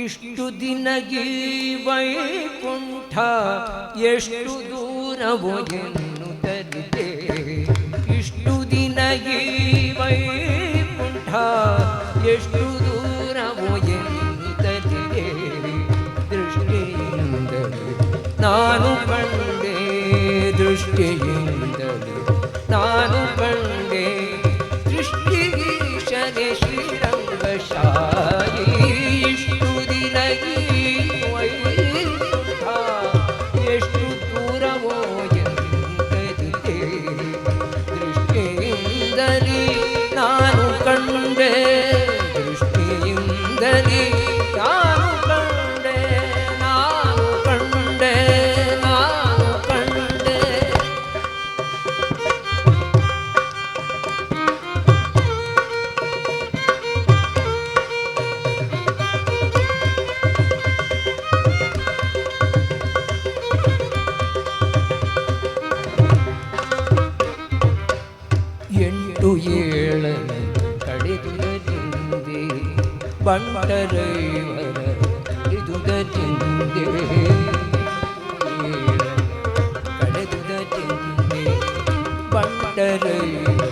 ಇಷ್ಟು ದಿನಗಿ ವೈಕುಂಠ ಎಷ್ಟು ದೂರವೋ ಎನ್ನುತ್ತಲಿದೆ. ಇಷ್ಟು ದಿನಗಿ ವೈಕುಂಠ ಎಷ್ಟು ದೂರವೋ ಎನ್ನುತ್ತಲಿದೆ. ದೃಷ್ಟಿಯಿಂದಲೇ ನಾನು ಕಂಡೆ, ದೃಷ್ಟಿಯಿಂದಲೇ ನಾನು ಕಂಡೆ. ದೃಷ್ಟಿಗೀಶನೆ ಶ್ರೀರಂಗಶಾಯಿ. ಇಷ್ಟು ದಿನಗಿ ವೈಕುಂಠ ಎಷ್ಟು ದೂರವೋ ಎನ್ನುತ್ತಲಿದೆ. ದೃಷ್ಟಿಯಿಂದಲೇ ನಾನು ಕಂಡೆ, ದೃಷ್ಟಿಯಿಂದಲೇ ನಾನು ಕಂಡೆ, ನಾನು ಕಂಡೆ, ನಾನು ಕಂಡೆ. ಎಂಟು ಏಳನೆ ಕಳೆದುದರಿಂದೆ ಬಂಟರೈವರ ಕಳೆದುದರಿಂದೆ. ಕಳೆದುದರಿಂದೆ ಬಂಟರೈವರ